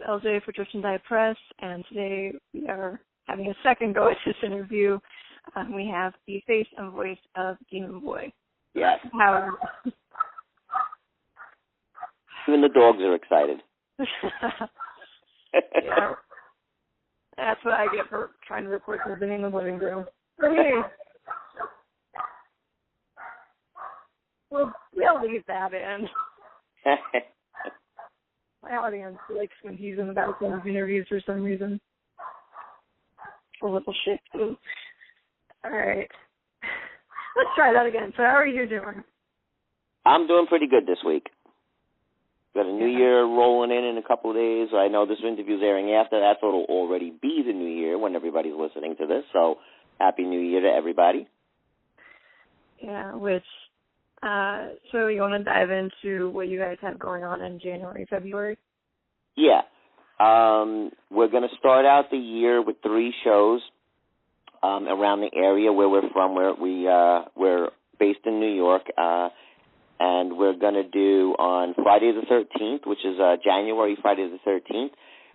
LJ for Drift and Die Press, and today we are having a second go at this interview. We have the face and voice of Demon Boy. Yes. Howard. Even the dogs are excited. Yeah. That's what I get for trying to record something in the living room. Hey. We'll leave that in. My audience likes when he's in the background of interviews for some reason. A little shit, too. All right. Let's try that again. So how are you doing? I'm doing pretty good this week. Got a new year rolling in a couple of days. I know this interview's airing after that, so it'll already be the new year when everybody's listening to this. So happy new year to everybody. Yeah, so you want to dive into what you guys have going on in January, February? Yeah. We're going to start out the year with 3 shows around the area where we're from. We're based in New York, and we're going to do on Friday the 13th, which is January, Friday the 13th.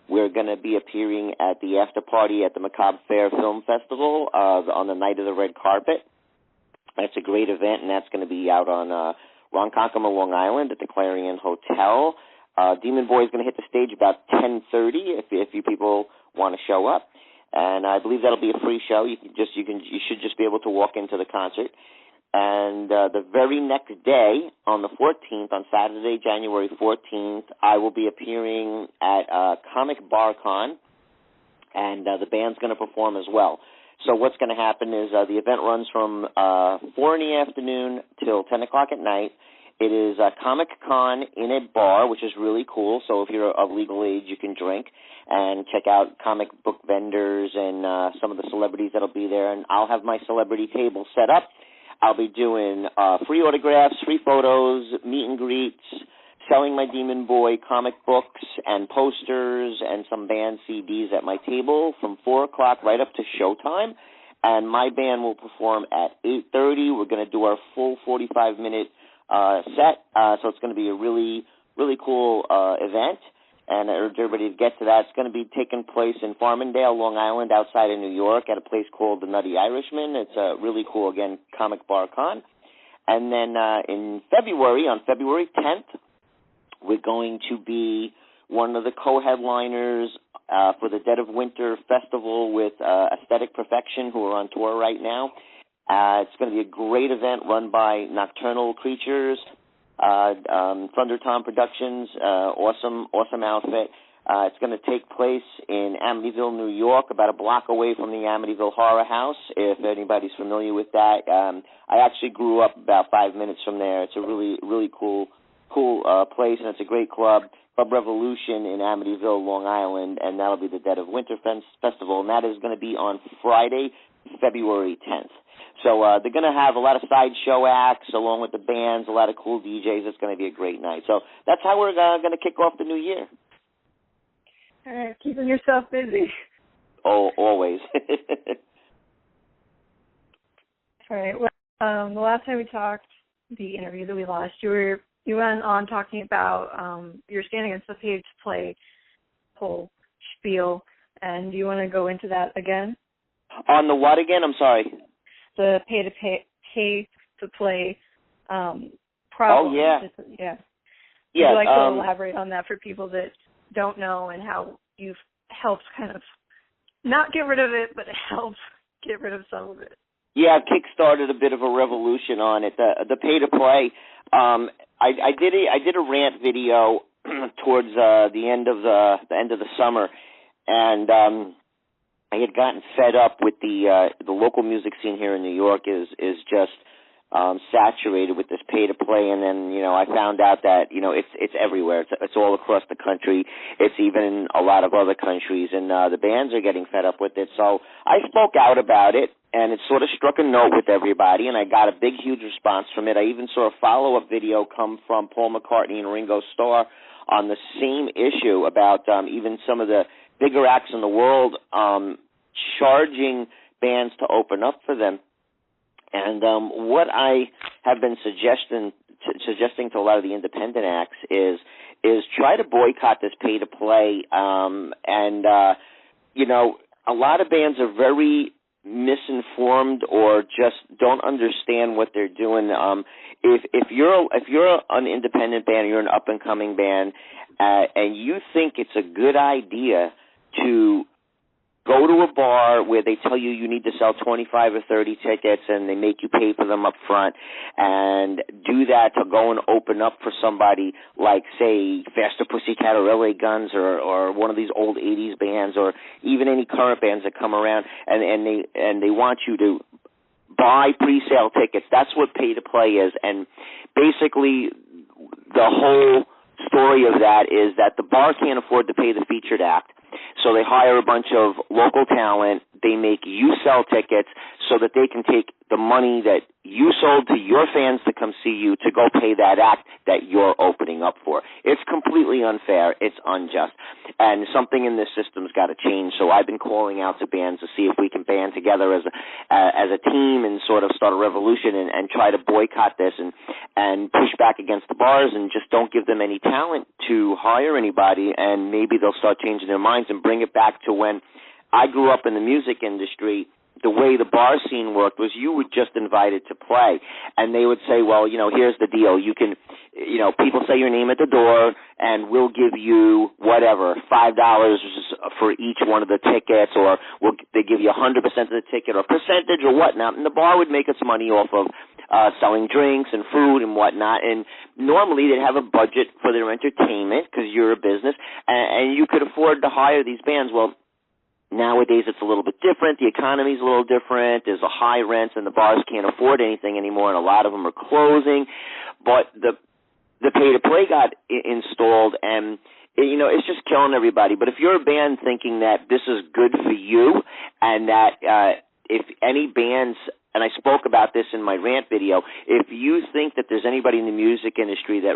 We're going to be appearing at the after party at the Macabre Fair Film Festival on the night of the red carpet. It's a great event, and that's going to be out on Ronkonkoma, Long Island at the Clarion Hotel. Demon Boy is going to hit the stage about 10:30 if you people want to show up, and I believe that'll be a free show. You should just be able to walk into the concert. And the very next day, on the 14th, on Saturday, January 14th, I will be appearing at Comic Bar Con, and the band's going to perform as well. So what's going to happen is the event runs from 4 in the afternoon till 10 o'clock at night. It is a Comic Con in a bar, which is really cool. So if you're of legal age, you can drink and check out comic book vendors and some of the celebrities that'll be there. And I'll have my celebrity table set up. I'll be doing free autographs, free photos, meet and greets, selling my Demon Boy comic books and posters and some band CDs at my table from 4 o'clock right up to showtime. And my band will perform at 8:30. We're going to do our full 45-minute set. So it's going to be a really, really cool event. And I urge everybody to get to that. It's going to be taking place in Farmingdale, Long Island, outside of New York, at a place called the Nutty Irishman. It's really cool, again, Comic Bar Con. And then in February, on February 10th, we're going to be one of the co-headliners for the Dead of Winter Festival with Aesthetic Perfection, who are on tour right now. It's going to be a great event run by Nocturnal Creatures, Thunder Tom Productions, awesome outfit. It's going to take place in Amityville, New York, about a block away from the Amityville Horror House, if anybody's familiar with that. I actually grew up about 5 minutes from there. It's a really, really cool place, and it's a great club, Club Revolution in Amityville, Long Island, and that'll be the Dead of Winter Festival, and that is going to be on Friday, February 10th. So they're going to have a lot of sideshow acts along with the bands, a lot of cool DJs. It's going to be a great night. So that's how we're going to kick off the new year. All right, keeping yourself busy. Oh, always. All right, well, the last time we talked, the interview that we lost, you went on talking about your stand against the pay-to-play whole spiel, and do you want to go into that again? On the what again? I'm sorry. The pay-to-play problem. Oh, yeah. Yeah. Yeah. Would you like to elaborate on that for people that don't know and how you've helped kind of not get rid of it, but helped get rid of some of it? Yeah, I've kickstarted a bit of a revolution on it. The pay-to-play, I did a rant video towards the end of the summer, and I had gotten fed up with the local music scene here in New York is just saturated with this pay-to-play, and then I found out that it's everywhere. It's all across the country. It's even in a lot of other countries, and the bands are getting fed up with it. So I spoke out about it, and it sort of struck a note with everybody, and I got a big, huge response from it. I even saw a follow-up video come from Paul McCartney and Ringo Starr on the same issue about even some of the bigger acts in the world charging bands to open up for them. And what I have been suggesting to a lot of the independent acts is is try to boycott this pay-to-play. A lot of bands are very misinformed or just don't understand what they're doing. If you're an independent band, you're an up-and-coming band, and you think it's a good idea to go to a bar where they tell you need to sell 25 or 30 tickets and they make you pay for them up front, and do that to go and open up for somebody like, say, Faster Pussycat or LA Guns or one of these old 80s bands, or even any current bands that come around, and they want you to buy pre-sale tickets. That's what pay-to-play is. And basically the whole story of that is that the bar can't afford to pay the featured act, so they hire a bunch of local talent. They make you sell tickets so that they can take the money that you sold to your fans to come see you to go pay that act that you're opening up for. It's completely unfair. It's unjust. And something in this system's got to change. So I've been calling out to bands to see if we can band together as a team and sort of start a revolution and try to boycott this and push back against the bars and just don't give them any talent to hire anybody, and maybe they'll start changing their minds and bring it back to when I grew up in the music industry. The way the bar scene worked was you were just invited to play, and they would say, well, here's the deal. You can, people say your name at the door, and we'll give you whatever, $5 for each one of the tickets, or they give you 100% of the ticket or percentage or whatnot, and the bar would make its money off of selling drinks and food and whatnot. And normally they'd have a budget for their entertainment because you're a business, and you could afford to hire these bands. Well, nowadays it's a little bit different. The economy's a little different. There's a high rent, and the bars can't afford anything anymore, and a lot of them are closing. But the pay-to-play got installed, and it's just killing everybody. But if you're a band thinking that this is good for you, and that if any bands, and I spoke about this in my rant video, if you think that there's anybody in the music industry that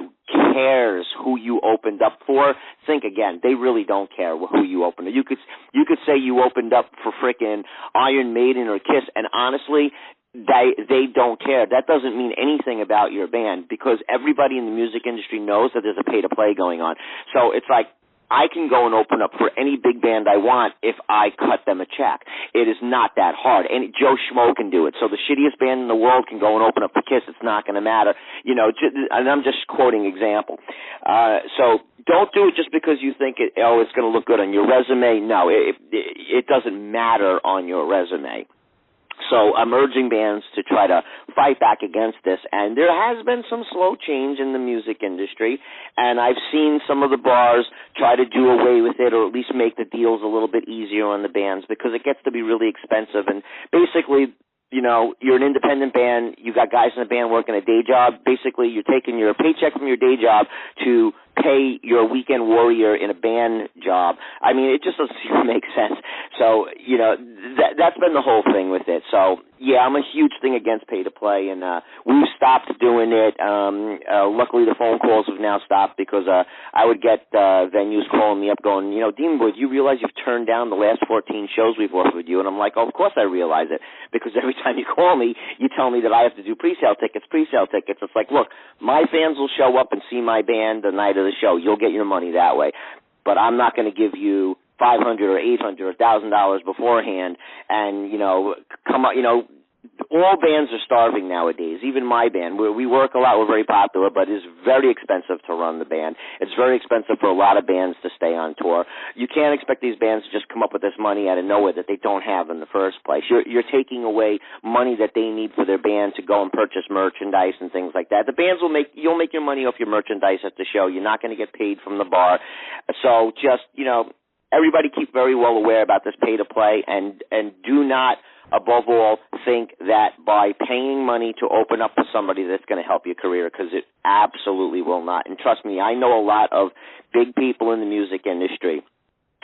cares who you opened up for, think again. They really don't care who you opened up. You could say you opened up for frickin' Iron Maiden or Kiss, and honestly, they don't care. That doesn't mean anything about your band, because everybody in the music industry knows that there's a pay-to-play going on. So it's like, I can go and open up for any big band I want if I cut them a check. It is not that hard. And Joe Schmo can do it. So the shittiest band in the world can go and open up for Kiss. It's not going to matter. And I'm just quoting example. So don't do it just because you think it's going to look good on your resume. No, it doesn't matter on your resume. So I'm urging bands to try to fight back against this, and there has been some slow change in the music industry, and I've seen some of the bars try to do away with it, or at least make the deals a little bit easier on the bands, because it gets to be really expensive. And basically, you're an independent band, you got guys in the band working a day job. Basically, you're taking your paycheck from your day job to pay your weekend warrior in a band job. I mean, it just doesn't make sense. So, that's been the whole thing with it. So, yeah, I'm a huge thing against pay-to-play, and we've stopped doing it. Luckily, the phone calls have now stopped, because I would get venues calling me up going, Demon Boy, do you realize you've turned down the last 14 shows we've offered you? And I'm like, oh, of course I realize it, because every time you call me, you tell me that I have to do pre-sale tickets. It's like, look, my fans will show up and see my band the night of the show. You'll get your money that way. But I'm not going to give you $500 or $800 or $1,000 beforehand, and come up. All bands are starving nowadays. Even my band, we work a lot. We're very popular, but it's very expensive to run the band. It's very expensive for a lot of bands to stay on tour. You can't expect these bands to just come up with this money out of nowhere that they don't have in the first place. You're taking away money that they need for their band to go and purchase merchandise and things like that. The bands you'll make your money off your merchandise at the show. You're not going to get paid from the bar. So just everybody keep very well aware about this pay-to-play, and do not, above all, think that by paying money to open up for somebody that's going to help your career, because it absolutely will not. And trust me, I know a lot of big people in the music industry.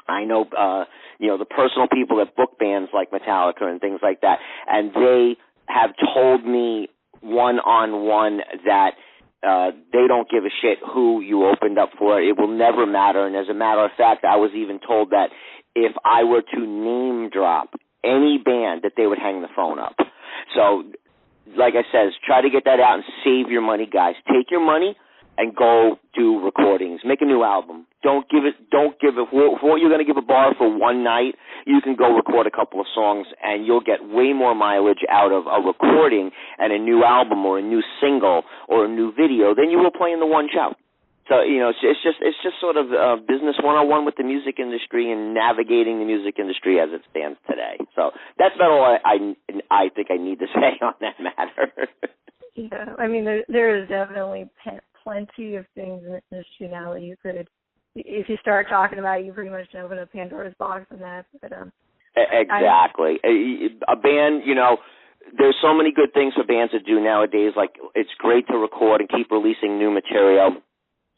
I know, the personal people that book bands like Metallica and things like that, and they have told me one-on-one that they don't give a shit who you opened up for. It will never matter. And as a matter of fact, I was even told that if I were to name drop any band, that they would hang the phone up. So, like I said, try to get that out and save your money, guys. Take your money and go do recordings. Make a new album. Don't give it, for what you're going to give a bar for one night, you can go record a couple of songs and you'll get way more mileage out of a recording and a new album or a new single or a new video than you will play in the one show. So, it's just sort of business 101 with the music industry and navigating the music industry as it stands today. So that's about all I think I need to say on that matter. Yeah, I mean, there is definitely plenty of things in the industry now that you could, if you start talking about it, you pretty much open a Pandora's box on that. But exactly. A band, there's so many good things for bands to do nowadays. Like, it's great to record and keep releasing new material.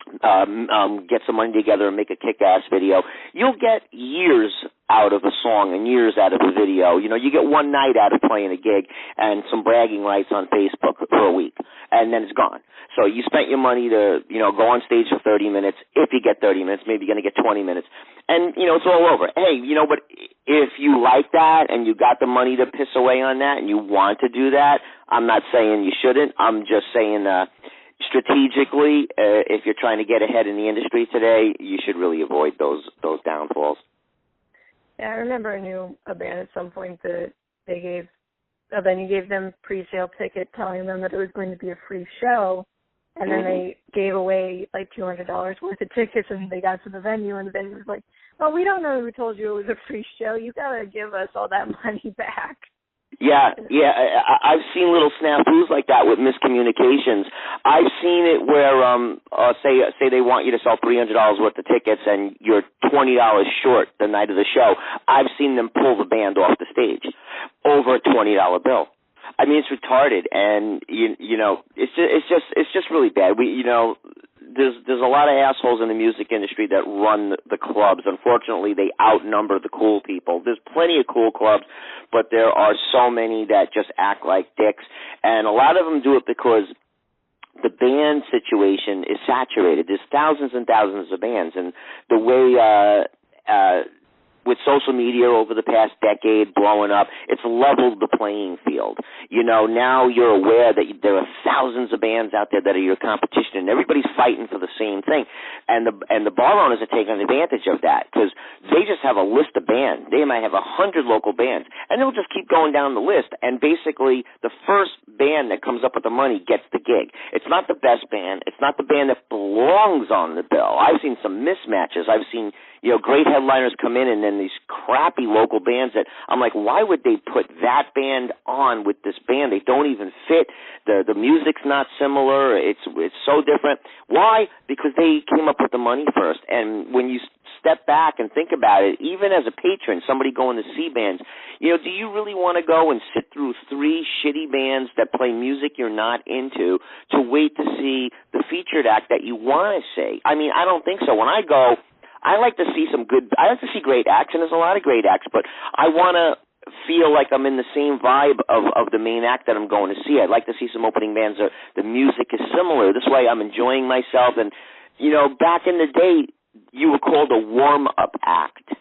Get some money together and make a kick-ass video. You'll get years out of a song and years out of a video. You get one night out of playing a gig and some bragging rights on Facebook for a week, and then it's gone. So you spent your money to, go on stage for 30 minutes. If you get 30 minutes, maybe you're going to get 20 minutes. And, it's all over. Hey, but if you like that and you got the money to piss away on that and you want to do that, I'm not saying you shouldn't. I'm just saying strategically, if you're trying to get ahead in the industry today, you should really avoid those downfalls. Yeah, I remember I knew a band at some point that they gave a venue gave them pre-sale ticket telling them that it was going to be a free show, and then they gave away like $200 worth of tickets, and they got to the venue, and the venue was like, "Well, we don't know who told you it was a free show. You got to give us all that money back." Yeah, I've seen little snafus like that with miscommunications. I've seen it where, say they want you to sell $300 worth of tickets and you're $20 short the night of the show. I've seen them pull the band off the stage over a $20 bill. I mean, it's retarded, and it's just really bad. There's a lot of assholes in the music industry that run the clubs. Unfortunately, they outnumber the cool people. There's plenty of cool clubs, but there are so many that just act like dicks, and a lot of them do it because the band situation is saturated. There's thousands and thousands of bands, and the way with social media over the past decade blowing up, it's leveled the playing field. Now you're aware that there are thousands of bands out there that are your competition, and everybody's fighting for the same thing. And the bar owners are taking advantage of that because they just have a list of bands. They might have 100 local bands, and they'll just keep going down the list. And basically, the first band that comes up with the money gets the gig. It's not the best band. It's not the band that belongs on the bill. I've seen some mismatches. I've seen great headliners come in, and then these crappy local bands that I'm like, why would they put that band on with this band? They don't even fit. The music's not similar. It's so different. Why? Because they came up with the money first. And when you step back and think about it, even as a patron, somebody going to see bands, do you really want to go and sit through 3 shitty bands that play music you're not into to wait to see the featured act that you want to see? I mean, I don't think so. When I go, I like to see great acts, and there's a lot of great acts, but I want to feel like I'm in the same vibe of the main act that I'm going to see. I'd like to see some opening bands where the music is similar. This way I'm enjoying myself. And, back in the day, you were called a warm-up act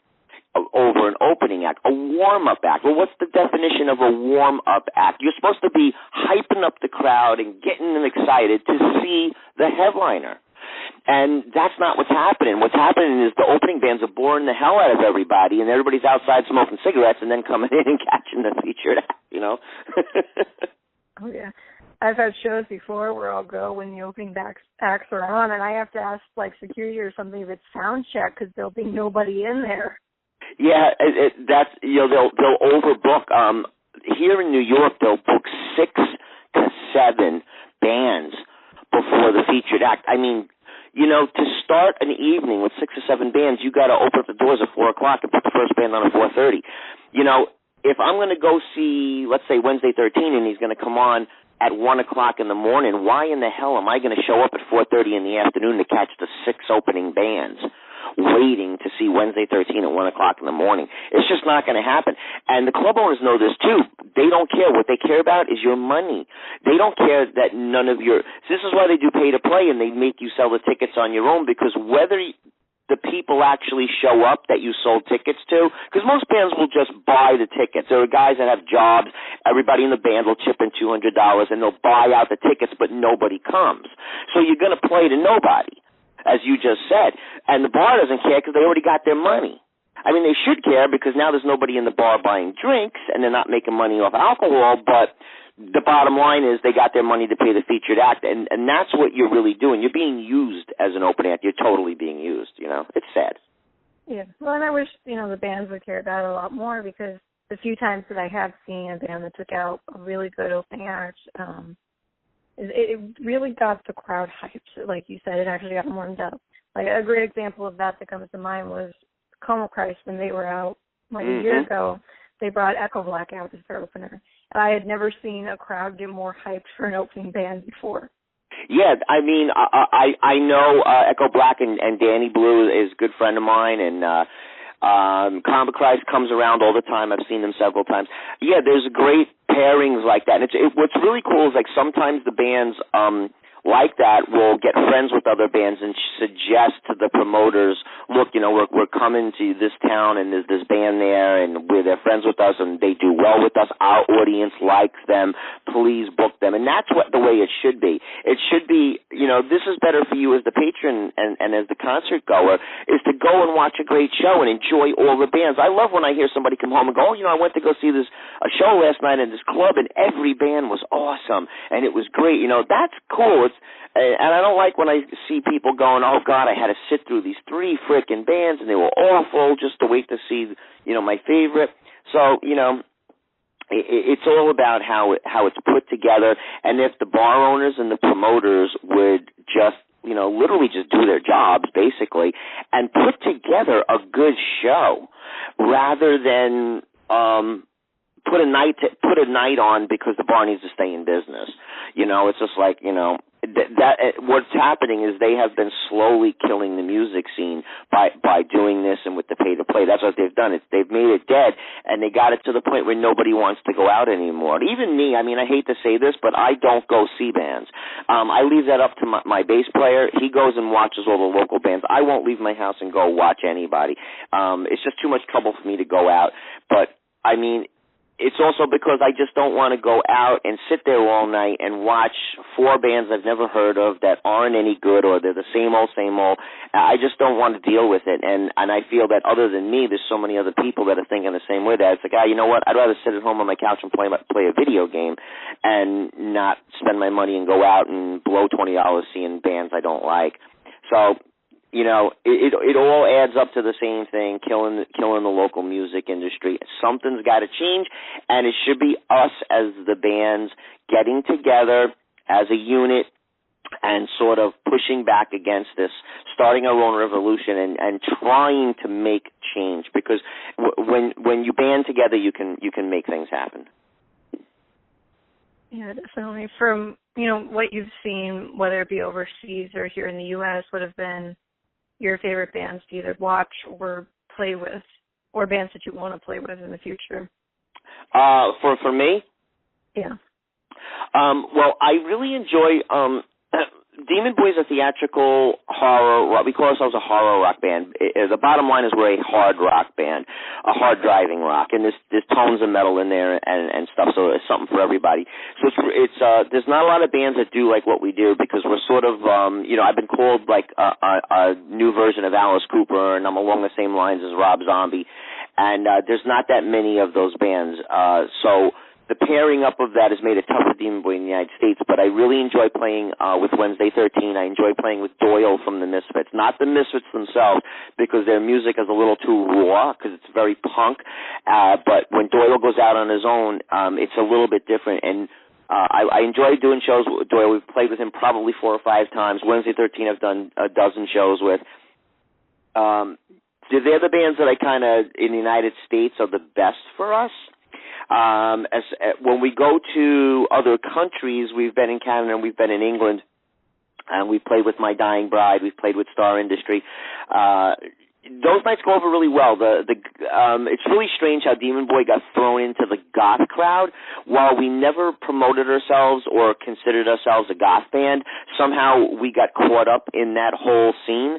over an opening act, a warm-up act. Well, what's the definition of a warm-up act? You're supposed to be hyping up the crowd and getting them excited to see the headliner. And that's not what's happening. What's happening is the opening bands are boring the hell out of everybody, and everybody's outside smoking cigarettes and then coming in and catching the featured act, Oh, yeah. I've had shows before where I'll go when the opening acts are on, and I have to ask, security or something if it's sound check because there'll be nobody in there. Yeah, that's, they'll overbook. Here in New York, they'll book 6 to 7 bands before the featured act. I mean, to start an evening with 6 or 7 bands, you got to open up the doors at 4 o'clock and put the first band on at 4:30. If I'm going to go see, let's say, Wednesday 13, and he's going to come on at 1 o'clock in the morning, why in the hell am I going to show up at 4:30 in the afternoon to catch the 6 opening bands, waiting to see Wednesday 13 at 1 o'clock in the morning? It's just not going to happen. And the club owners know this, too. They don't care. What they care about is your money. They don't care that none of your... This is why they do pay to play, and they make you sell the tickets on your own, because whether the people actually show up that you sold tickets to? Because most bands will just buy the tickets. There are guys that have jobs. Everybody in the band will chip in $200, and they'll buy out the tickets, but nobody comes. So you're going to play to nobody, as you just said. And the bar doesn't care because they already got their money. I mean, they should care because now there's nobody in the bar buying drinks, and they're not making money off alcohol, but the bottom line is they got their money to pay the featured act, and that's what you're really doing. You're being used as an open act. You're totally being used, you know. It's sad. Yeah. Well, and I wish, you know, the bands would care about it a lot more, because the few times that I have seen a band that took out a really good opening act, it really got the crowd hyped. Like you said, it actually got warmed up. Like a great example of that comes to mind was Como Christ when they were out like a year ago. They brought Echo Black out as their opener. And I had never seen a crowd get more hyped for an opening band before. Yeah, I mean, I know Echo Black and Danny Blue is a good friend of mine, and Combo Christ comes around all the time. I've seen them several times. Yeah, there's great pairings like that. And what's really cool is, like, sometimes the bands like that will get friends with other bands and suggest to the promoters, look, you know, we're coming to this town and there's this band there and they're friends with us and they do well with us. Our audience likes them. Please book them. And that's the way it should be. It should be, you know, this is better for you as the patron and as the concert goer, is to go and watch a great show and enjoy all the bands. I love when I hear somebody come home and go, oh, you know, I went to go see a show last night in this club and every band was awesome and it was great. You know, that's cool. And I don't like when I see people going, oh, God, I had to sit through these 3 frickin' bands, and they were awful just to wait to see, you know, my favorite. So, you know, it's all about how it's put together. And if the bar owners and the promoters would just, you know, literally just do their jobs, basically, and put together a good show rather than put a night on because the bar needs to stay in business. You know, it's just like, you know, that what's happening is they have been slowly killing the music scene by doing this and with the pay to play. That's what they've done. They've made it dead, and they got it to the point where nobody wants to go out anymore. Even me, I mean, I hate to say this, but I don't go see bands. I leave that up to my bass player. He goes and watches all the local bands. I won't leave my house and go watch anybody. It's just too much trouble for me to go out. But I mean, it's also because I just don't want to go out and sit there all night and watch 4 bands I've never heard of that aren't any good or they're the same old. I just don't want to deal with it. And I feel that other than me, there's so many other people that are thinking the same way. That it's like, you know what, I'd rather sit at home on my couch and play a video game and not spend my money and go out and blow $20 seeing bands I don't like. So, you know, it all adds up to the same thing, killing the local music industry. Something's got to change, and it should be us as the bands getting together as a unit and sort of pushing back against this, starting our own revolution and trying to make change. Because when you band together, you can make things happen. Yeah, definitely. From, you know, what you've seen, whether it be overseas or here in the U.S., would have been your favorite bands to either watch or play with, or bands that you want to play with in the future? For me? Yeah. Well, I really enjoy Demon Boy's a theatrical horror rock. We call ourselves a horror rock band. The bottom line is we're a hard rock band, a hard driving rock, and there's tones of metal in there and stuff. So it's something for everybody. So it's there's not a lot of bands that do like what we do because we're sort of you know, I've been called like a new version of Alice Cooper, and I'm along the same lines as Rob Zombie, and there's not that many of those bands. So the pairing up of that has made it tough for Demon Boy in the United States, but I really enjoy playing with Wednesday 13. I enjoy playing with Doyle from the Misfits. Not the Misfits themselves, because their music is a little too raw, because it's very punk. But when Doyle goes out on his own, it's a little bit different. And I enjoy doing shows with Doyle. We've played with him probably 4 or 5 times. Wednesday 13 I've done a dozen shows with. They're the bands that I kind of, in the United States, are the best for us. When we go to other countries, we've been in Canada and we've been in England, and we've played with My Dying Bride, we've played with Star Industry. Those nights go over really well. It's really strange how Demon Boy got thrown into the goth crowd. While we never promoted ourselves or considered ourselves a goth band, somehow we got caught up in that whole scene.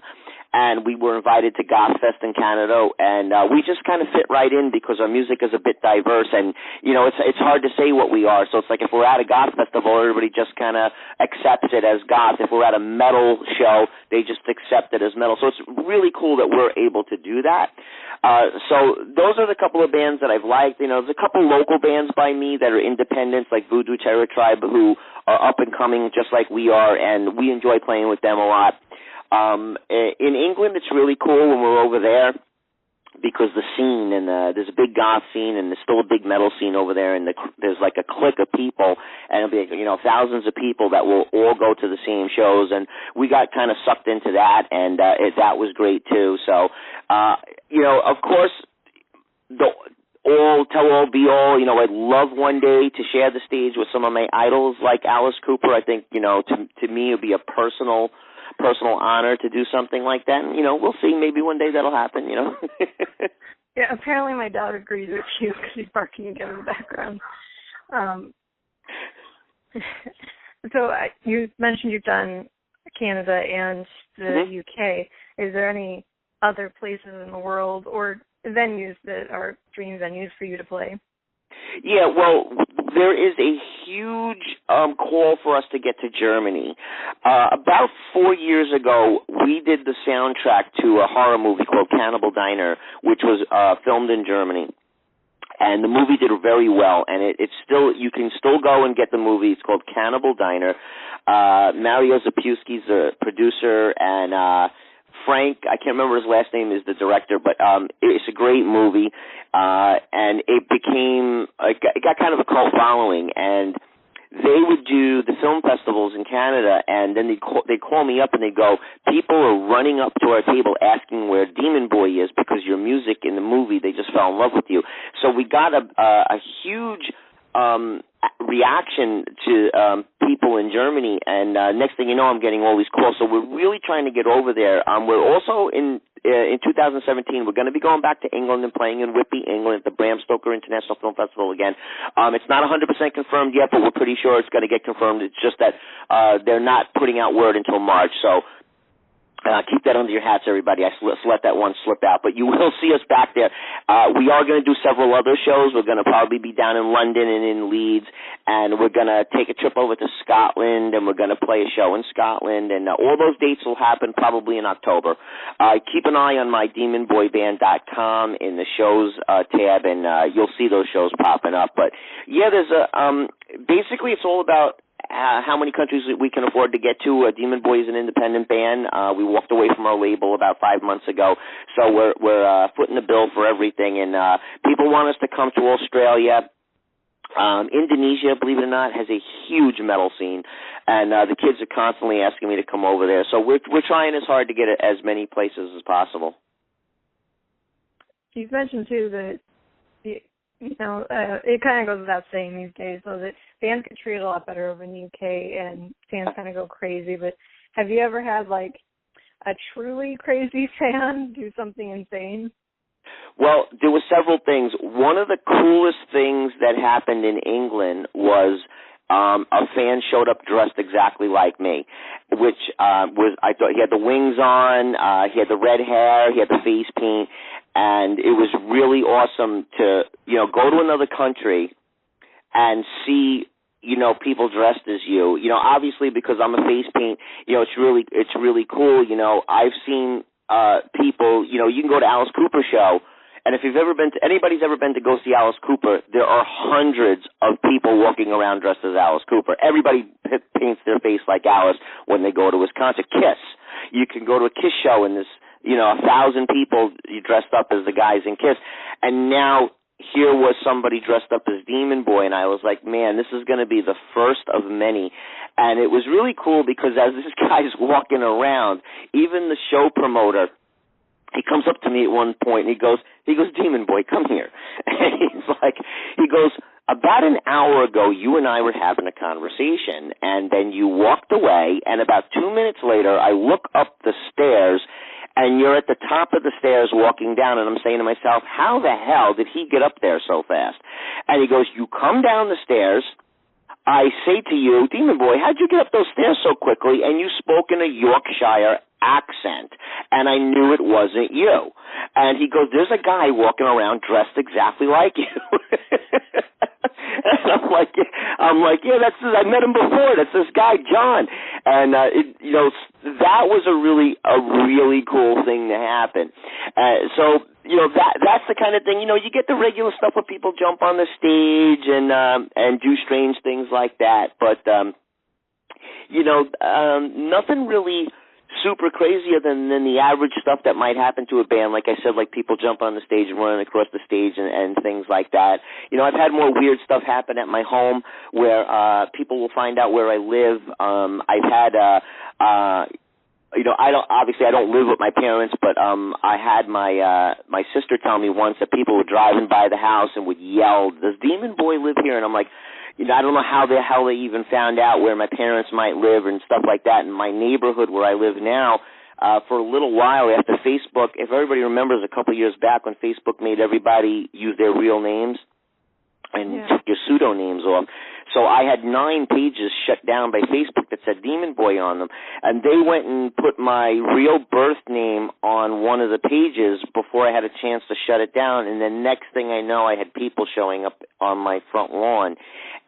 and we were invited to Goth Fest in Canada, and we just kind of fit right in because our music is a bit diverse, and it's hard to say what we are. So it's like if we're at a Goth festival, everybody just kind of accepts it as goth. If we're at a metal show, they just accept it as metal. So it's really cool that we're able to do that. So those are the couple of bands that I've liked. There's a couple local bands by me that are independents, like Voodoo Terror Tribe, who are up and coming just like we are, and we enjoy playing with them a lot. In England, it's really cool when we're over there because the scene, and there's a big goth scene, and there's still a big metal scene over there, and there's like a clique of people, and it'll be thousands of people that will all go to the same shows, and we got kind of sucked into that, and that was great too. So, of course, tell all, be all. I'd love one day to share the stage with some of my idols like Alice Cooper. I think, to me, it would be a personal honor to do something like that. And, we'll see. Maybe one day that'll happen, Yeah, apparently my dad agrees with you because he's barking again in the background. So you mentioned you've done Canada and the UK. Is there any other places in the world or venues that are dream venues for you to play? Yeah, well, there is a huge call for us to get to Germany. About 4 years ago, we did the soundtrack to a horror movie called Cannibal Diner, which was filmed in Germany. And the movie did very well, and it's still, you can still go and get the movie. It's called Cannibal Diner. Mario Zapewski's the producer, and Frank, I can't remember his last name, is the director, but it's a great movie, and it got kind of a cult following, and they would do the film festivals in Canada, and then they'd call me up and they'd go, people are running up to our table asking where Demon Boy is because your music in the movie, they just fell in love with you. So we got a huge reaction to people in Germany, and next thing you know, I'm getting all these calls. So we're really trying to get over there. We're also in 2017, we're going to be going back to England and playing in Whitby, England, at the Bram Stoker International Film Festival again. It's not 100% confirmed yet, but we're pretty sure it's going to get confirmed. It's just that they're not putting out word until March. So keep that under your hats, everybody. I let that one slip out, but you will see us back there. We are going to do several other shows. We're going to probably be down in London and in Leeds, and we're going to take a trip over to Scotland, and we're going to play a show in Scotland, and all those dates will happen probably in October. Keep an eye on my demonboyband.com in the shows tab, and you'll see those shows popping up. But yeah, there's basically it's all about how many countries we can afford to get to. Demon Boy is an independent band. We walked away from our label about 5 months ago, so we're footing the bill for everything. And people want us to come to Australia. Indonesia, believe it or not, has a huge metal scene, and the kids are constantly asking me to come over there. So we're trying as hard to get it as many places as possible. You've mentioned too that it kind of goes without saying these days, so that fans get treated a lot better over in the UK, and fans kind of go crazy. But have you ever had like a truly crazy fan do something insane? Well, there were several things. One of the coolest things that happened in England was a fan showed up dressed exactly like me, which I thought he had the wings on, he had the red hair, he had the face paint, and it was really awesome to, go to another country and see, people dressed as you. Obviously because I'm a face paint, it's really cool. I've seen people, you can go to Alice Cooper show, and if anybody's ever been to go see Alice Cooper, there are hundreds of people walking around dressed as Alice Cooper. Everybody paints their face like Alice when they go to his concert. Kiss. You can go to a Kiss show and there's, 1,000 people dressed up as the guys in Kiss. And now here was somebody dressed up as Demon Boy, and I was like, man, this is going to be the first of many. And it was really cool because as this guy's walking around, even the show promoter, he comes up to me at one point and he goes, Demon Boy, come here. And he goes, about an hour ago, you and I were having a conversation, and then you walked away, and about 2 minutes later, I look up the stairs, and you're at the top of the stairs walking down, and I'm saying to myself, how the hell did he get up there so fast? And he goes, you come down the stairs, I say to you, Demon Boy, how'd you get up those stairs so quickly? And you spoke in a Yorkshire accent, and I knew it wasn't you. And he goes, there's a guy walking around dressed exactly like you. And I'm like, yeah, I met him before. That's this guy, John. And that was a really cool thing to happen. So that's the kind of thing. You get the regular stuff where people jump on the stage and do strange things like that. But nothing really super crazier than the average stuff that might happen to a band. Like I said, like people jump on the stage and running across the stage and things like that. I've had more weird stuff happen at my home where people will find out where I live. I've had I don't live with my parents, but I had my sister tell me once that people were driving by the house and would yell, "Does Demon Boy live here?" And I'm like, I don't know how the hell they even found out where my parents might live and stuff like that. In my neighborhood where I live now, for a little while after Facebook, if everybody remembers a couple of years back when Facebook made everybody use their real names and took your pseudo-names off. So I had 9 pages shut down by Facebook that said Demon Boy on them, and they went and put my real birth name on one of the pages before I had a chance to shut it down, and then next thing I know, I had people showing up on my front lawn,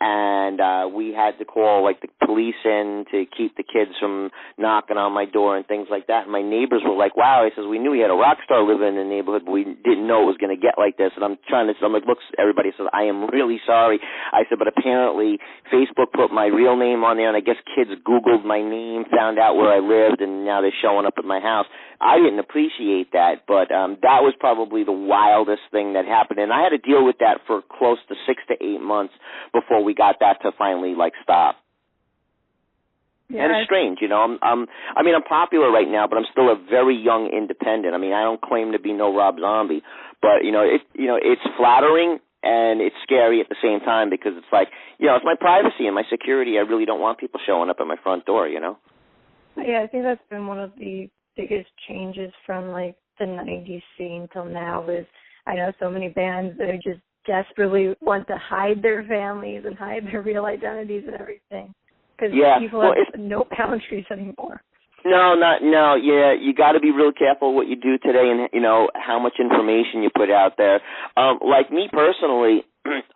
and we had to call, like, the police in to keep the kids from knocking on my door and things like that, and my neighbors were like, wow, he says, we knew we had a rock star living in the neighborhood, but we didn't know it was going to get like this, and I'm like, look, everybody says, I am really sorry. I said, but apparently Facebook put my real name on there, and I guess kids Googled my name, found out where I lived, and now they're showing up at my house. I didn't appreciate that, but that was probably the wildest thing that happened, and I had to deal with that for close to 6 to 8 months before we got that to finally, stop. Yeah, and it's strange, I'm popular right now, but I'm still a very young independent. I don't claim to be no Rob Zombie, but it's flattering. And it's scary at the same time because it's like, it's my privacy and my security. I really don't want people showing up at my front door, Yeah, I think that's been one of the biggest changes from, the 90s scene till now is I know so many bands that are just desperately want to hide their families and hide their real identities and everything because people have no boundaries anymore. No. Yeah, you got to be real careful what you do today and, how much information you put out there. Like me personally,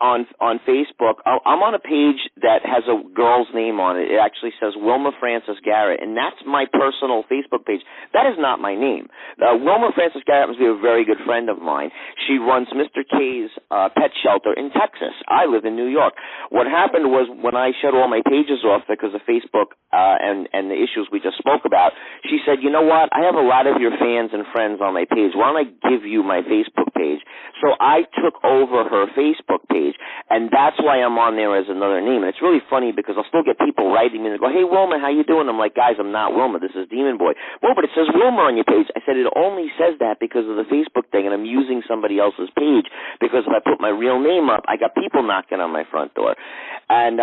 on Facebook, I'm on a page that has a girl's name on it. It actually says Wilma Frances Garrett, and that's my personal Facebook page. That is not my name. Wilma Frances Garrett must be a very good friend of mine. She runs Mr. K's pet shelter in Texas. I live in New York. What happened was when I shut all my pages off because of Facebook and the issues we just spoke about, she said, you know what, I have a lot of your fans and friends on my page. Why don't I give you my Facebook page? So I took over her Facebook page, and that's why I'm on there as another name. And it's really funny because I'll still get people writing me and they go, hey, Wilma, how you doing? I'm like, guys, I'm not Wilma. This is Demon Boy. Well, but it says Wilma on your page. I said, it only says that because of the Facebook thing, and I'm using somebody else's page because if I put my real name up, I got people knocking on my front door. And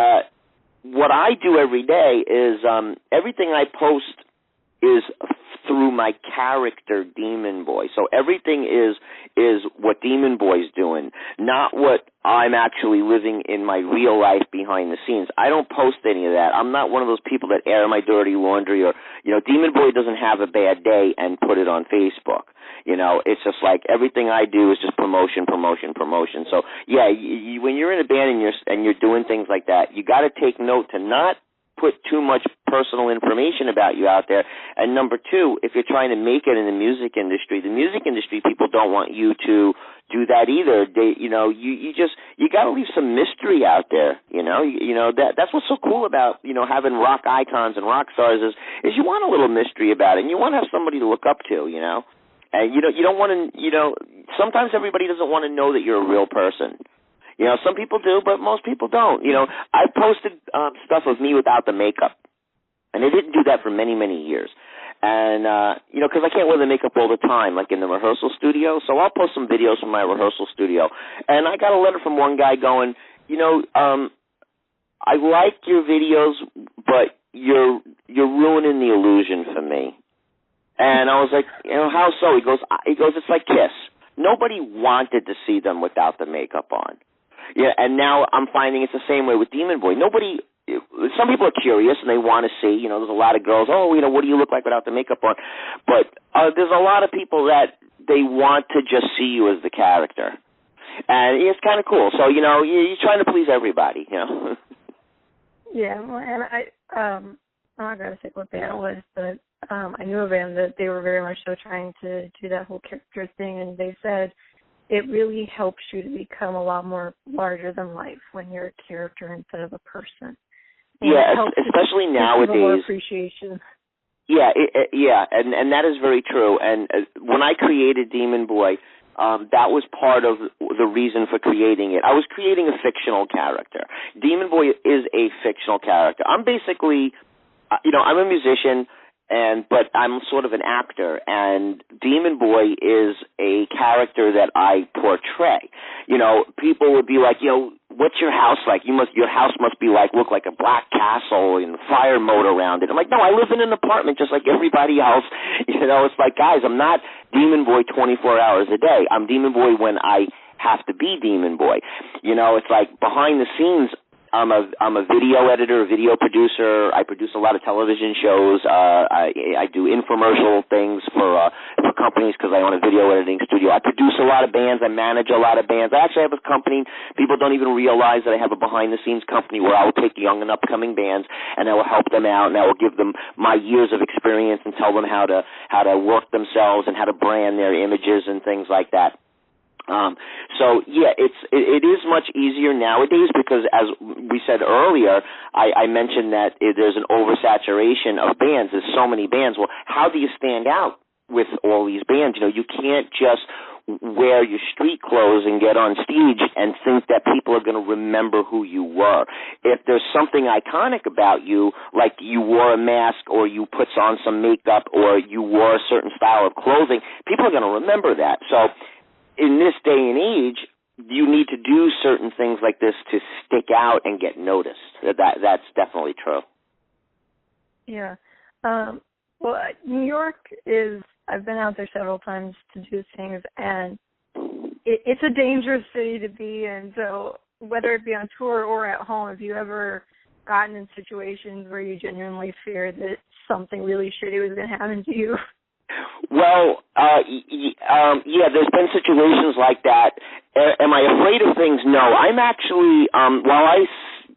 what I do every day is everything I post is through my character, Demon Boy. So everything is what Demon Boy's doing, not what I'm actually living in my real life behind the scenes. I don't post any of that. I'm not one of those people that air my dirty laundry or, Demon Boy doesn't have a bad day and put it on Facebook. It's just like everything I do is just promotion. So, yeah, when you're in a band and you're doing things like that, you got to take note to not put too much personal information about you out there. And number 2, if you're trying to make it in the music industry people don't want you to do that either. They, you got to leave some mystery out there. That's what's so cool about having rock icons and rock stars is you want a little mystery about it, and you want to have somebody to look up to. And you don't want to. Sometimes everybody doesn't want to know that you're a real person. Some people do, but most people don't. I posted stuff of me without the makeup, and I didn't do that for many, many years. And, because I can't wear the makeup all the time, like in the rehearsal studio, so I'll post some videos from my rehearsal studio. And I got a letter from one guy going, I like your videos, but you're ruining the illusion for me. And I was like, how so? He goes, it's like Kiss. Nobody wanted to see them without the makeup on. Yeah, and now I'm finding it's the same way with Demon Boy. Some people are curious and they want to see, there's a lot of girls, what do you look like without the makeup on? But there's a lot of people that they want to just see you as the character. And it's kind of cool. So, you're trying to please everybody, Yeah, well, and I'm not going to say what band it was, but I knew a band that they were very much so trying to do that whole character thing, and they said it really helps you to become a lot more larger than life when you're a character instead of a person. And yeah, especially nowadays. More appreciation. Yeah, and that is very true. And when I created Demon Boy, that was part of the reason for creating it. I was creating a fictional character. Demon Boy is a fictional character. I'm basically, I'm a musician, but I'm sort of an actor, and Demon Boy is a character that I portray. People would be like, what's your house like? Your house must look like a black castle and fire moat around it. I'm like, no, I live in an apartment just like everybody else. It's like, guys, I'm not Demon Boy 24 hours a day. I'm Demon Boy when I have to be Demon Boy. It's like behind the scenes, I'm a video editor, a video producer. I produce a lot of television shows. I do infomercial things for companies because I own a video editing studio. I produce a lot of bands. I manage a lot of bands. I actually have a company. People don't even realize that I have a behind-the-scenes company where I will take young and upcoming bands and I will help them out and I will give them my years of experience and tell them how to work themselves and how to brand their images and things like that. It is much easier nowadays because, as we said earlier, I mentioned that there's an oversaturation of bands. There's so many bands. Well, how do you stand out with all these bands? You can't just wear your street clothes and get on stage and think that people are going to remember who you were. If there's something iconic about you, like you wore a mask or you put on some makeup or you wore a certain style of clothing, people are going to remember that. So in this day and age, you need to do certain things like this to stick out and get noticed. That's definitely true. Yeah. Well, New York is, I've been out there several times to do things, and it's a dangerous city to be in. So whether it be on tour or at home, have you ever gotten in situations where you genuinely feared that something really shitty was going to happen to you? Well, yeah, there's been situations like that. Am I afraid of things? No. I'm actually, while I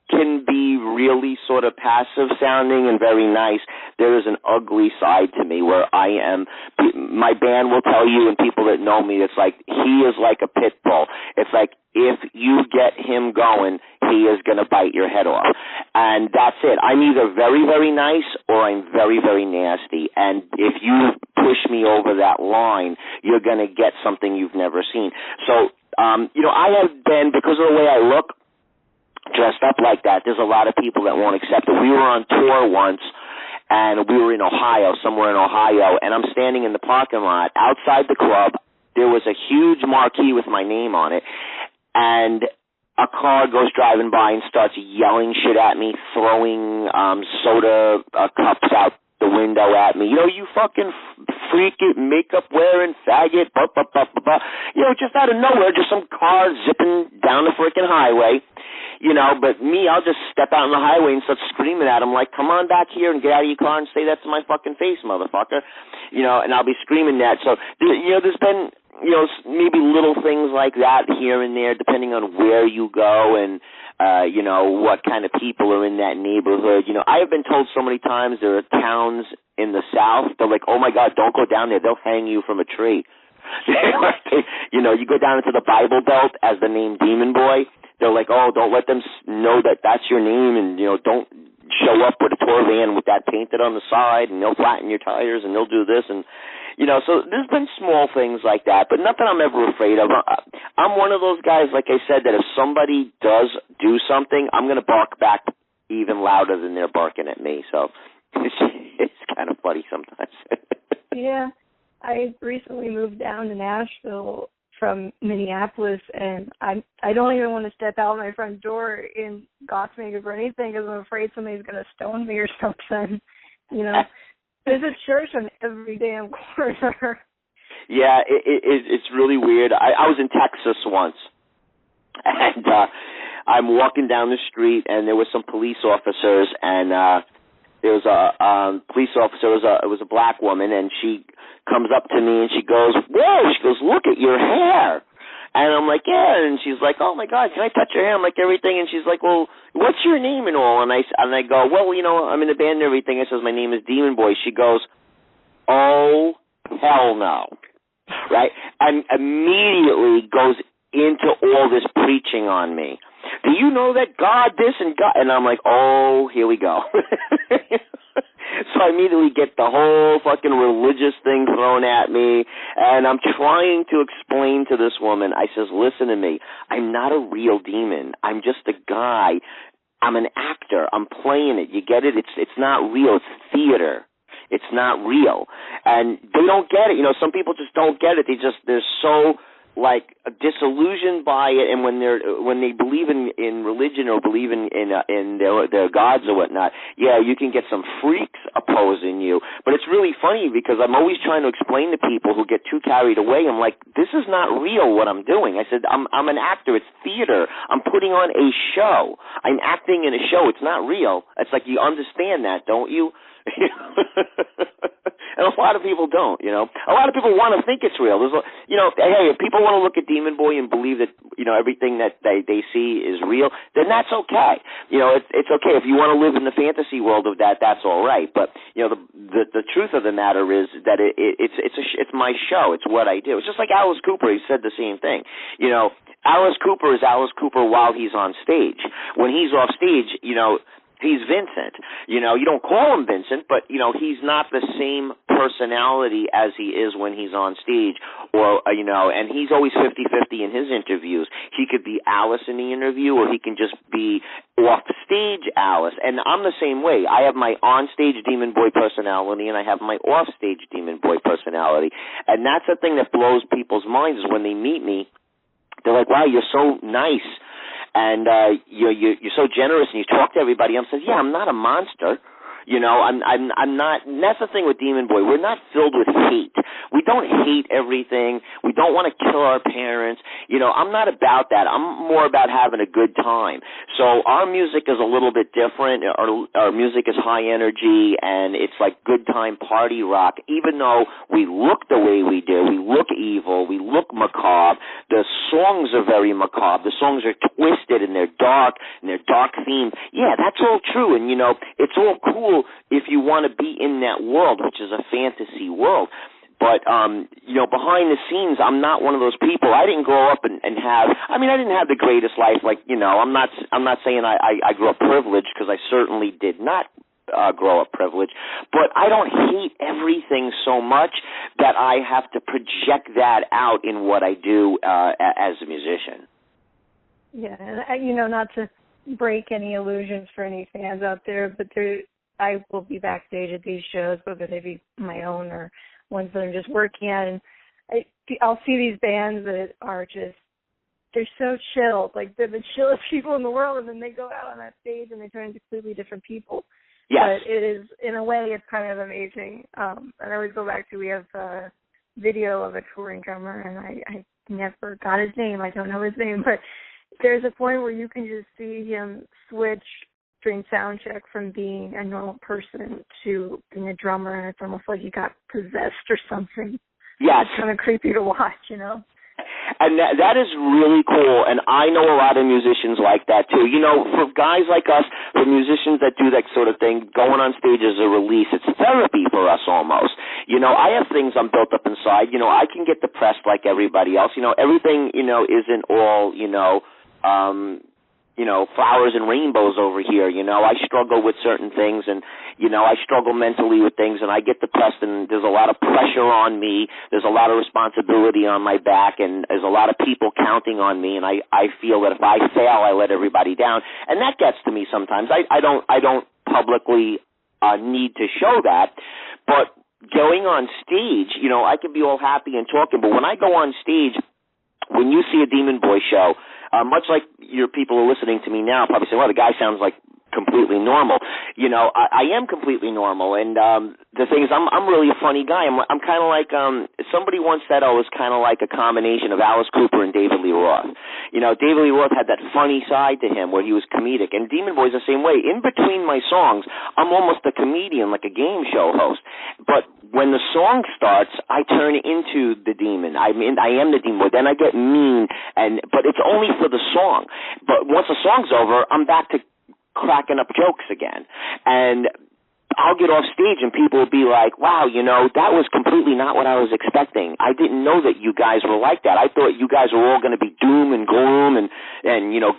can be really sort of passive sounding and very nice, there is an ugly side to me where I am, my band will tell you and people that know me, it's like he is like a pit bull. It's like if you get him going, he is going to bite your head off. And that's it. I'm either very, very nice or I'm very, very nasty. And if you push me over that line, you're going to get something you've never seen. So, I have been, because of the way I look, dressed up like that, there's a lot of people that won't accept it. We were on tour once, and we were in Ohio, somewhere in Ohio, and I'm standing in the parking lot outside the club. There was a huge marquee with my name on it, and a car goes driving by and starts yelling shit at me, throwing soda cups out the window at me. You fucking freaking makeup-wearing faggot, blah, blah, blah, blah, blah. Just out of nowhere, just some car zipping down the freaking highway. But me, I'll just step out on the highway and start screaming at him like, come on back here and get out of your car and say that to my fucking face, motherfucker. And I'll be screaming that. So, there's been, maybe little things like that here and there, depending on where you go and, what kind of people are in that neighborhood. I have been told so many times there are towns in the South, they're like, oh, my God, don't go down there. They'll hang you from a tree. You go down into the Bible Belt as the name Demon Boy. They're like, oh, don't let them know that that's your name, and, don't show up with a tour van with that painted on the side, and they'll flatten your tires, and they'll do this, and, so there's been small things like that, but nothing I'm ever afraid of. I'm one of those guys, like I said, that if somebody does do something, I'm going to bark back even louder than they're barking at me, so it's kind of funny sometimes. Yeah, I recently moved down to Nashville from Minneapolis, and I don't even want to step out my front door in goth makeup or anything because I'm afraid somebody's going to stone me or something. There's a church on every damn corner. Yeah, it's really weird. I was in Texas once, And I'm walking down the street, and there were some police officers, and there was a police officer. It was a black woman, and she comes up to me and she goes, "Whoa!" She goes, "Look at your hair." And I'm like, "Yeah." And she's like, "Oh my God, can I touch your hair?" I'm like, "Everything." And she's like, "Well, what's your name and all?" And I go, "Well, you know, I'm in a band and everything." I says, "My name is Demon Boy." She goes, "Oh hell no!" Right? And immediately goes into all this preaching on me. Do you know that God this and God? And I'm like, oh, here we go. So I immediately get the whole fucking religious thing thrown at me, and I'm trying to explain to this woman. I says, "Listen to me. I'm not a real demon. I'm just a guy. I'm an actor. I'm playing it. You get it? It's not real. It's theater. It's not real." And they don't get it. You know, some people just don't get it. They're so like disillusioned by it, and when they believe in religion or believe in their gods or whatnot, yeah, you can get some freaks opposing you. But it's really funny because I'm always trying to explain to people who get too carried away. I'm like, this is not real what I'm doing. I said, I'm an actor. It's theater. I'm putting on a show. I'm acting in a show. It's not real. It's like, you understand that, don't you? And a lot of people don't, you know. A lot of people want to think it's real. You know, hey, if people want to look at Demon Boy and believe that, you know, everything that they see is real, then that's okay. You know, it's okay. If you want to live in the fantasy world of that, that's all right. But, you know, the truth of the matter is that it's my show. It's what I do. It's just like Alice Cooper. He said the same thing. You know, Alice Cooper is Alice Cooper while he's on stage. When he's off stage, you know, he's Vincent. You know, you don't call him Vincent, but, you know, he's not the same personality as he is when he's on stage. Or, you know, and he's always 50-50 in his interviews. He could be Alice in the interview, or he can just be off-stage Alice. And I'm the same way. I have my on-stage Demon Boy personality, and I have my off-stage Demon Boy personality. And that's the thing that blows people's minds is when they meet me, they're like, "Wow, you're so nice. And you're so generous, and you talk to everybody." I says, "Yeah, I'm not a monster. You know, I'm not." And that's the thing with Demon Boy. We're not filled with hate. We don't hate everything. We don't want to kill our parents. You know, I'm not about that. I'm more about having a good time. So our music is a little bit different. Our music is high energy, and it's like good time party rock. Even though we look the way we do, we look evil, we look macabre. The songs are very macabre. The songs are twisted, and they're dark themed. Yeah, that's all true, and, you know, it's all cool if you want to be in that world, which is a fantasy world. But, you know, behind the scenes, I'm not one of those people. I didn't grow up and have, I mean, I didn't have the greatest life. Like, you know, I'm not saying I grew up privileged, because I certainly did not grow up privileged. But I don't hate everything so much that I have to project that out in what I do as a musician. Yeah, and, you know, not to break any illusions for any fans out there, but I will be backstage at these shows, whether they be my own or ones that I'm just working at, and I'll see these bands that are just, they're so chilled, like they're the chillest people in the world, and then they go out on that stage and they turn into completely different people. Yes. But it is, in a way, it's kind of amazing. And I always go back to, we have a video of a touring drummer, and I never got his name. I don't know his name, but there's a point where you can just see him switch during sound check from being a normal person to being a drummer, and it's almost like he got possessed or something. Yes. It's kind of creepy to watch, you know? And that is really cool, and I know a lot of musicians like that, too. You know, for guys like us, for musicians that do that sort of thing, going on stage as a release, it's therapy for us almost. You know, I have things I'm built up inside. You know, I can get depressed like everybody else. You know, everything, you know, isn't all, you know, flowers and rainbows over here. You know, I struggle with certain things, and, you know, I struggle mentally with things, and I get depressed, and there's a lot of pressure on me. There's a lot of responsibility on my back, and there's a lot of people counting on me, and I feel that if I fail, I let everybody down, and that gets to me sometimes. I don't publicly need to show that, but going on stage, you know, I can be all happy and talking, but when I go on stage, when you see a Demon Boy show, much like your people who are listening to me now probably say, well, the guy sounds like completely normal. You know, I am completely normal, and the thing is, I'm really a funny guy. I'm kind of like, somebody once said I was kind of like a combination of Alice Cooper and David Lee Roth. David Lee Roth had that funny side to him where he was comedic, and Demon Boy's the same way. In between my songs, I'm almost a comedian, like a game show host. But when the song starts, I turn into the demon. I am the demon boy. Then I get mean, but it's only for the song. But once the song's over, I'm back to cracking up jokes again. And I'll get off stage and people will be like, wow, that was completely not what I was expecting. I didn't know that you guys were like that. I thought you guys were all going to be doom and gloom and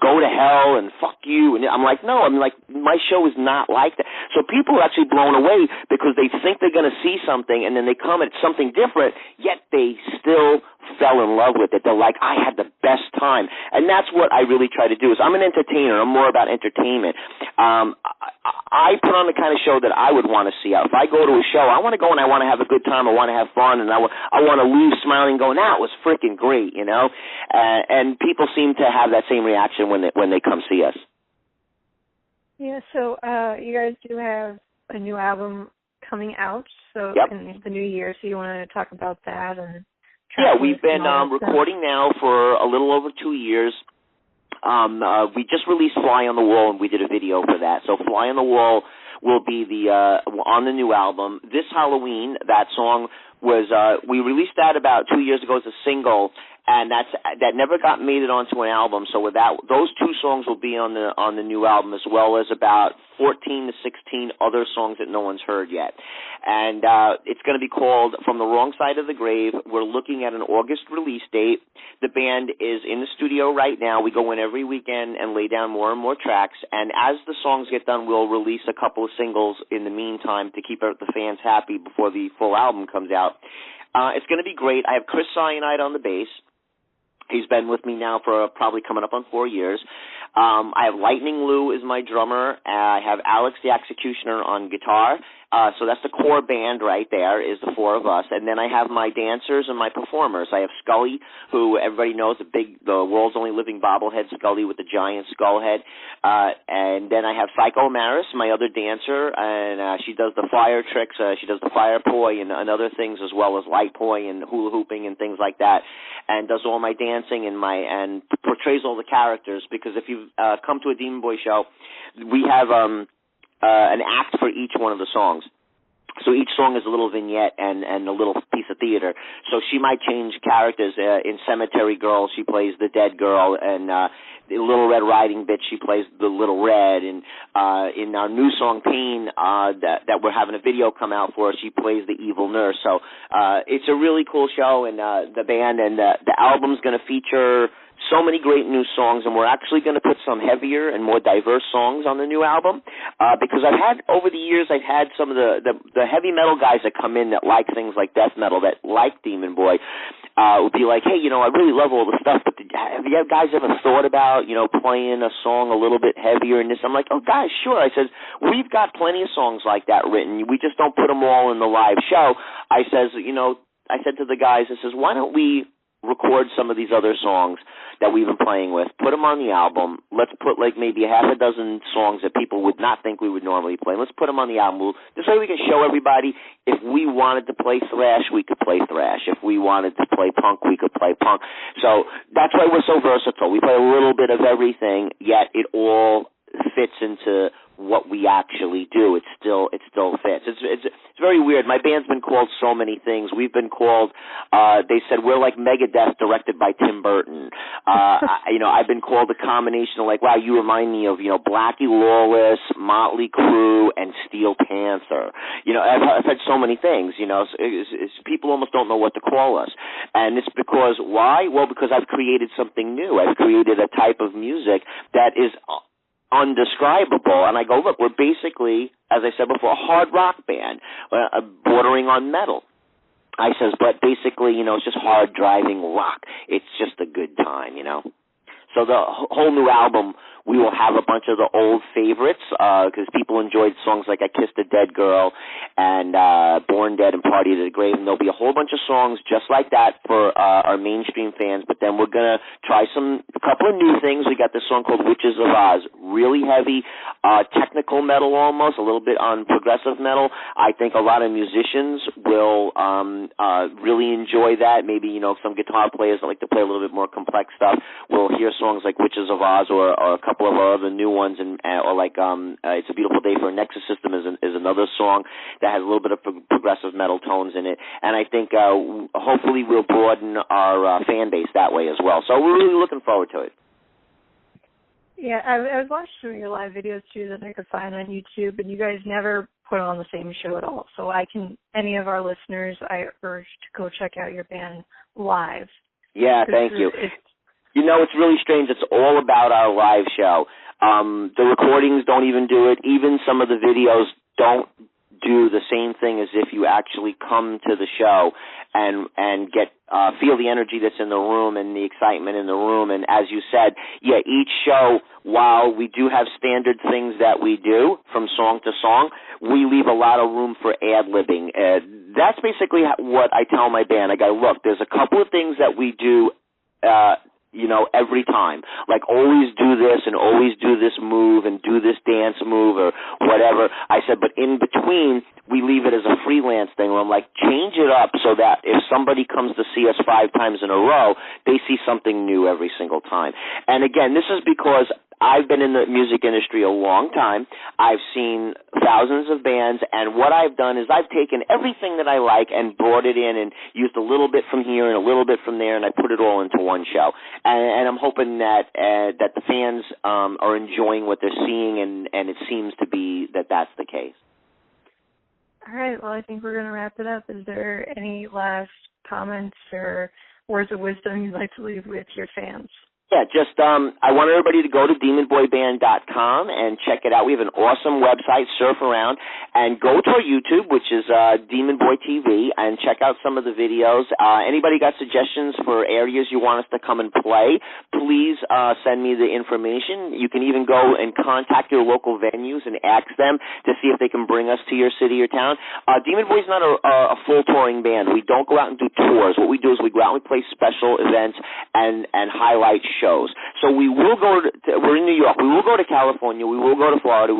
go to hell and fuck you. And I'm like, no, my show is not like that. So people are actually blown away because they think they're going to see something and then they come at something different, yet they still fell in love with it. They're like, I had the best time. And that's what I really try to do. Is I'm an entertainer. I'm more about entertainment. I put on the kind of show that I would want to see. If I go to a show, I want to go and I want to have a good time. I want to have fun, and I want to leave smiling, going, that was freaking great, and people seem to have that same reaction when they come see us. Yeah, so you guys do have a new album coming out, so yep. In the new year, so you want to talk about that? Yeah, we've been recording now for a little over 2 years. We just released Fly on the Wall, and we did a video for that. So Fly on the Wall will be on the new album. This Halloween, that song was we released that about 2 years ago as a single, and that never got made it onto an album. So with that, those two songs will be on the new album, as well as about 14 to 16 other songs that no one's heard yet. And it's going to be called From the Wrong Side of the Grave. We're looking at an August release date. The band is in the studio right now. We go in every weekend and lay down more and more tracks. And as the songs get done, we'll release a couple of singles in the meantime to keep the fans happy before the full album comes out. It's going to be great. I have Chris Cyanide on the bass. He's been with me now for probably coming up on 4 years. I have Lightning Lou is my drummer. I have Alex the Executioner on guitar. So that's the core band right there, is the four of us. And then I have my dancers and my performers. I have Scully, who everybody knows, the world's only living bobblehead Scully with the giant skull head. And then I have Psycho Maris, my other dancer, and she does the fire tricks. She does the fire poi and other things, as well as light poi and hula hooping and things like that, and does all my dancing and portrays all the characters. Because if you've come to a Demon Boy show, we have an act for each one of the songs. So each song is a little vignette and a little piece of theater. So she might change characters. In Cemetery Girl, she plays the dead girl, and the Little Red Riding Bitch, she plays the Little Red. And in our new song, Pain, that we're having a video come out for, she plays the evil nurse. So it's a really cool show, and the band and the album's going to feature so many great new songs, and we're actually going to put some heavier and more diverse songs on the new album, because over the years, I've had some of the heavy metal guys that come in that like things like death metal, that like Demon Boy, would be like, hey, I really love all the stuff, but have you guys ever thought about, playing a song a little bit heavier in this? I'm like, oh, guys, sure. I says, we've got plenty of songs like that written. We just don't put them all in the live show. I said to the guys, I says, why don't we record some of these other songs that we've been playing with, put them on the album. Let's put maybe a half a dozen songs that people would not think we would normally play. Let's put them on the album. This way we can show everybody if we wanted to play thrash, we could play thrash. If we wanted to play punk, we could play punk. So that's why we're so versatile. We play a little bit of everything, yet it all fits into what we actually do. It still fits. It's very weird. My band's been called so many things. We've been called, they said we're like Megadeth directed by Tim Burton. I've been called a combination of wow, you remind me of, Blackie Lawless, Motley Crue, and Steel Panther. I've had so many things, people almost don't know what to call us. And it's because, why? Well, because I've created something new. I've created a type of music that is undescribable. And I go, look, we're basically, as I said before, a hard rock band, bordering on metal. I says, but basically, it's just hard driving rock. It's just a good time, So the whole new album, we will have a bunch of the old favorites, because people enjoyed songs like I Kissed a Dead Girl and Born Dead and Party to the Grave, and there'll be a whole bunch of songs just like that for our mainstream fans. But then we're gonna try a couple of new things. We got this song called Witches of Oz, really heavy, technical metal almost, a little bit on progressive metal. I think a lot of musicians will really enjoy that. Maybe some guitar players that like to play a little bit more complex stuff will hear songs like Witches of Oz or a couple of our other new ones, or like It's a Beautiful Day for a Nexus System is another song that has a little bit of progressive metal tones in it. And I think hopefully we'll broaden our fan base that way as well. So we're really looking forward to it. Yeah, I was watching some of your live videos too that I could find on YouTube, and you guys never put on the same show at all. So any of our listeners, I urge to go check out your band live. Yeah, thank you. It's really strange. It's all about our live show. The recordings don't even do it. Even some of the videos don't do the same thing as if you actually come to the show and feel the energy that's in the room and the excitement in the room. And as you said, each show, while we do have standard things that we do from song to song, we leave a lot of room for ad-libbing. That's basically what I tell my band. I go, look, there's a couple of things that we do every time. Like always do this and always do this move and do this dance move or whatever. I said, but in between, we leave it as a freelance thing where I'm like, change it up so that if somebody comes to see us 5 times in a row, they see something new every single time. And again, this is because I've been in the music industry a long time. I've seen thousands of bands, and what I've done is I've taken everything that I like and brought it in and used a little bit from here and a little bit from there, and I put it all into one show. And I'm hoping that the fans are enjoying what they're seeing, and it seems to be that that's the case. All right, well, I think we're going to wrap it up. Is there any last comments or words of wisdom you'd like to leave with your fans? Yeah, just I want everybody to go to demonboyband.com and check it out. We have an awesome website, surf around, and go to our YouTube, which is Demon Boy TV, and check out some of the videos. Anybody got suggestions for areas you want us to come and play, please send me the information. You can even go and contact your local venues and ask them to see if they can bring us to your city or town. Demon Boy's not a full touring band. We don't go out and do tours. What we do is we go out and play special events and highlight shows. So we will we're in New York, we will go to California, we will go to Florida,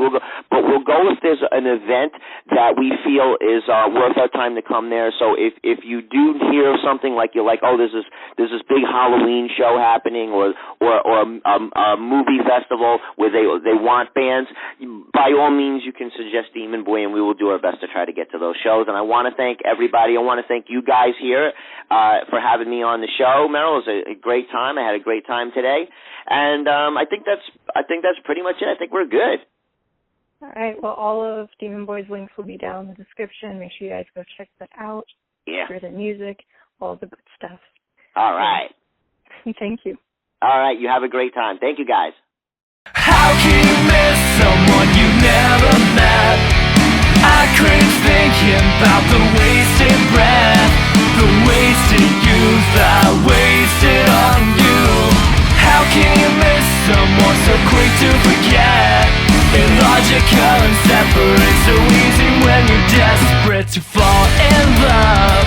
but we'll go if there's an event that we feel is worth our time to come there. So if you do hear something like you're like, oh, there's this big Halloween show happening or a movie festival where they want bands, by all means you can suggest Demon Boy and we will do our best to try to get to those shows. And I want to thank everybody. I want to thank you guys here for having me on the show. Meryl, it was a great time. I had a great time today, and I think that's pretty much it. I think we're good. All right. Well, all of Demon Boy's links will be down in the description. Make sure you guys go check that out. Yeah. Hear the music, all the good stuff. All right. Thank you. All right. You have a great time. Thank you, guys. How can you miss someone you never met? I crave thinking about the wasted breath, the wasted youth I wasted on you. How can you miss someone so quick to forget? Illogical and separate, so easy when you're desperate to fall in love.